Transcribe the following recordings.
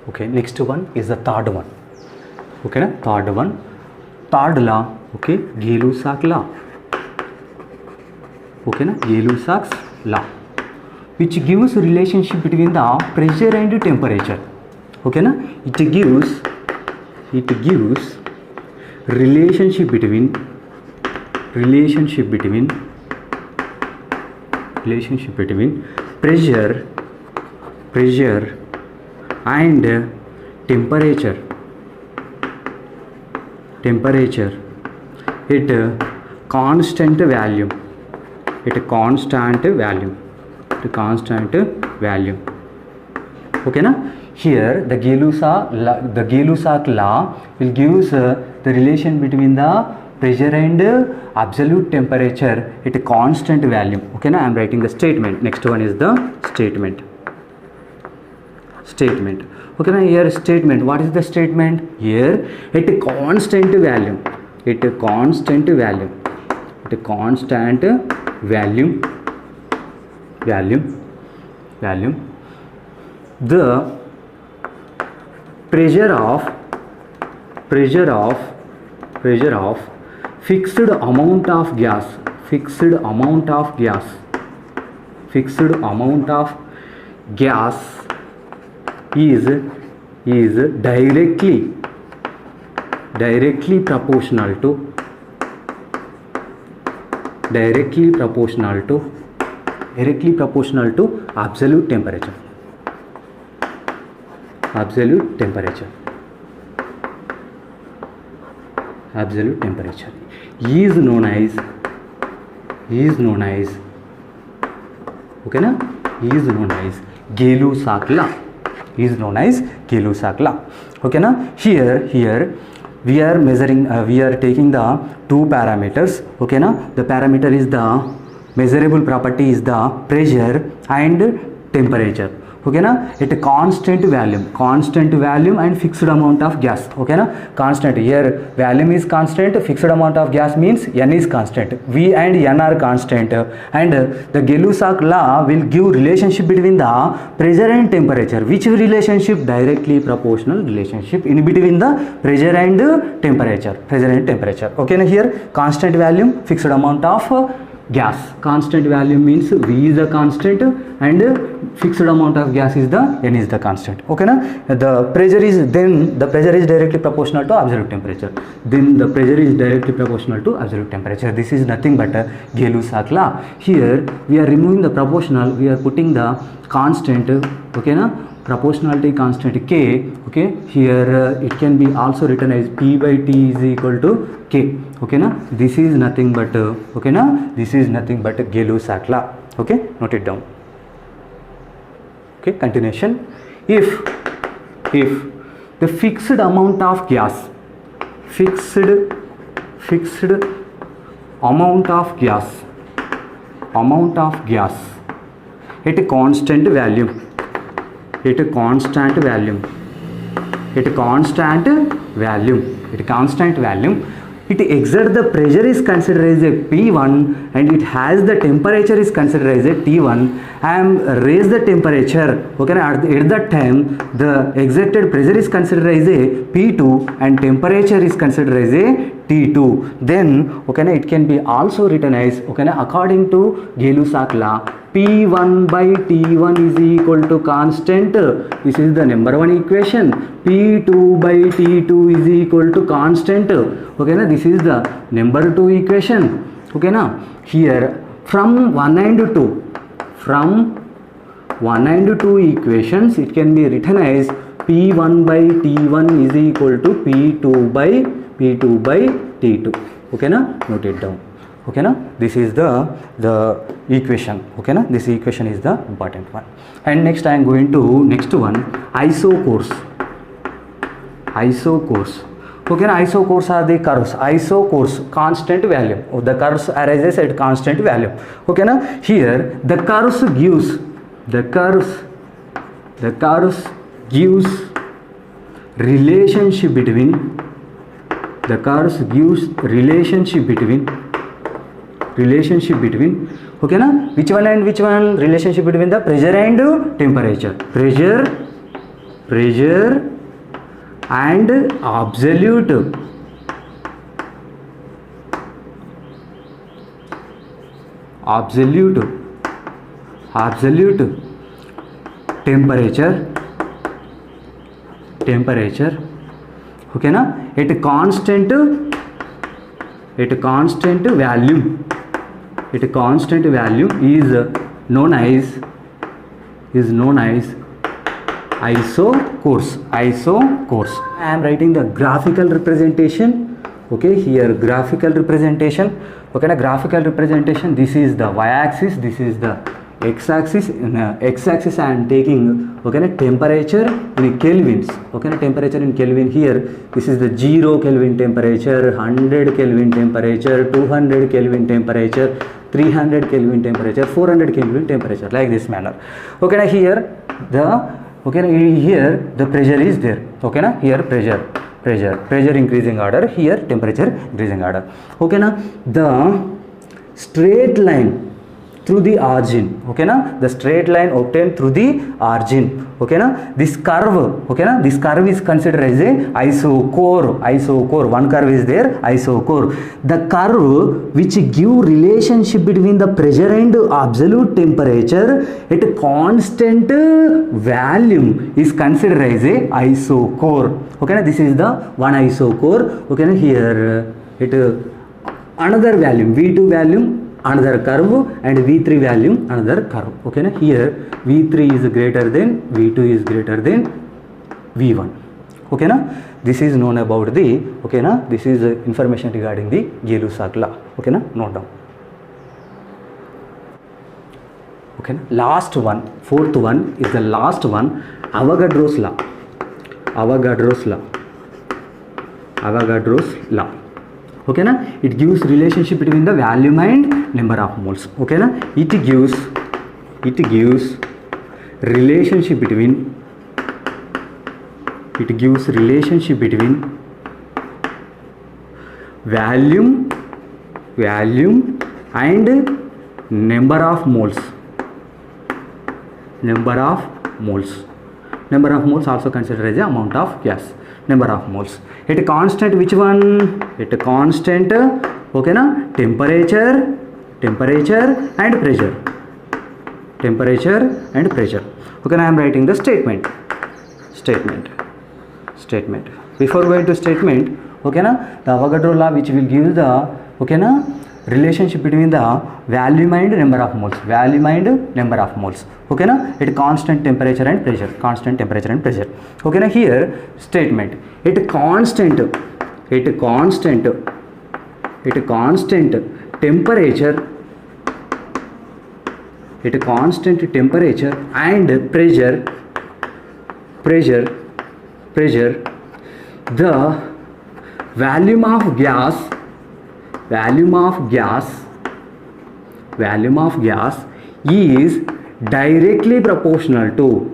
Okay, next one is the third one. Okay, na? Third one, third law. Okay, Gay-Lussac law. Okay, na? Gay-Lussac's law, which gives relationship between the pressure and temperature. Okay, na? It gives relationship between pressure and temperature at constant value. Okay, na? Here the Gay-Lussac law will give the relation between the pressure and absolute temperature at a constant value. Okay, na? I am writing the statement. Next one is the statement. Okay, na? Here statement. What is the statement? Here at a constant value. The pressure of fixed amount of gas is directly proportional to absolute temperature. is known as okay, na? Is known as Gay-Lussac law. Okay, na? Here we are measuring, we are taking the two parameters. Okay, na? The parameter is the measurable property is the pressure and temperature. Okay, na? At a constant value and fixed amount of gas. Okay, na? Constant. Here volume is constant, fixed amount of gas means N is constant. V and N are constant, and the Gay-Lussac law will give relationship between the pressure and temperature. Which relationship? Directly proportional relationship in between the pressure and temperature. Okay, na? Here constant value, fixed amount of gas. Constant value means V is the constant and fixed amount of gas is the N is the constant. Okay, na? The pressure is directly proportional to absolute temperature. This is nothing but a Gay-Lussac law. Here we are removing the proportional, we are putting the constant. Okay, na? Proportionality constant K. Okay, here it can be also written as P by T is equal to K. Okay, na? This is nothing but Gay-Lussac law. Okay, note it down. Okay, continuation. If the fixed amount of gas at a constant value, it exerts the pressure is considered as a P1 and it has the temperature is considered as a T1. I am raise the temperature. Okay, at that time the exerted pressure is considered as a P2 and temperature is considered as a T2. Then okay, it can be also written as okay, according to Gay-Lussac law, P1 by T1 is equal to constant. This is the number one equation. P2 by T2 is equal to constant. Okay, na? This is the number two equation. Okay, na? Here from 1 and 2 equations, it can be written as P1 by T1 is equal to P2 by T2. Okay, na? Note it down. Okay, na? This is the equation. Okay, na? This equation is the important one. And next I am going to next one, isocores. Okay, na? Isocores are the curves. Isocores, constant value. The curves arises at constant value. Okay, na? Here the curves gives relationship between okay, na? Which one and which one? Relationship between the pressure and temperature. pressure and absolute temperature okay na, at constant value is known as isocores. I am writing the graphical representation. Okay, here graphical representation. Okay, na graphical representation. This is the y-axis, this is the x-axis. In x-axis I am taking, okay, na temperature in kelvins. Okay, na temperature in Kelvin. Here this is the 0 Kelvin temperature, 100 Kelvin temperature, 200 Kelvin temperature, 300 Kelvin temperature, 400 Kelvin temperature, like this manner. Okay, na here the pressure is there. Okay, na here pressure increasing order, here temperature increasing order. Okay, na the straight line through the origin. Okay, na the straight line obtained through the origin. Okay, na this curve. Okay, na this curve is considered as a isocore. One curve is there, isocore. The curve which give relationship between the pressure and absolute temperature at a constant volume is considered as a isocore. Okay, na this is the one isocore. Okay, na here it another volume, V2 volume another curve, and V3 volume another curve. Okay, na here V3 is greater than V2 is greater than V1. Okay, na this is known about the, okay, na this is information regarding the Gay-Lussac law. Okay, na note down. Okay, na last one, fourth one is the last one, Avogadro's law. Okay, na it gives relationship between the volume and number of moles. Okay, na it gives relationship between volume and number of moles. Number of moles also considered as the amount of gas. Number of moles at a constant, which one? At a constant, okay na, temperature and pressure. Okay, now I am writing the statement. Before going to statement, okay na, the Avogadro law which will give the, okay na, relationship between the volume and number of moles. Okay na, at constant temperature and pressure. Okay na, here statement at constant temperature and pressure, the volume of gas is directly proportional to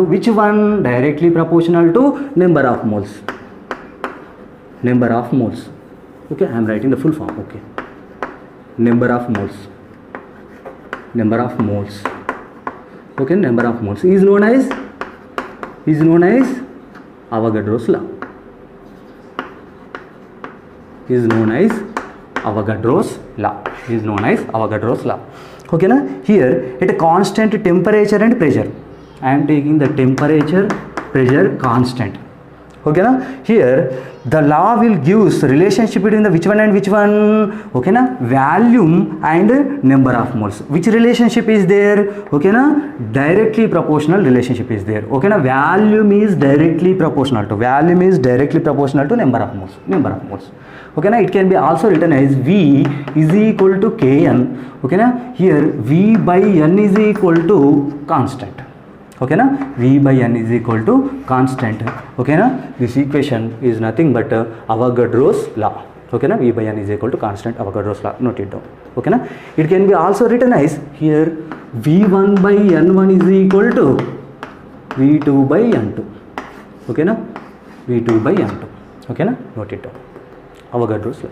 which one? Directly proportional to number of moles. Okay, I am writing the full form. Okay, number of moles. Okay, number of moles is known as Avogadro's law. Okay na, here at a constant temperature and pressure, I am taking the temperature pressure constant. Okay na, here the law will give relationship between the which one and which one? Okay na, volume and number of moles. Which relationship is there? Okay na, directly proportional relationship is there. Okay na, volume is directly proportional to number of moles. Okay na, it can be also written as V is equal to Kn. Okay na, here V by N is equal to constant. Okay na, V by N is equal to constant. Okay na, this equation is nothing but Avogadro's law. Okay na, V by N is equal to constant, Avogadro's law. Note it down. Okay na, it can be also written as here V1 by N1 is equal to V2 by N2. Okay na, V2 by N2. Okay na, note it down. Avogadro's law.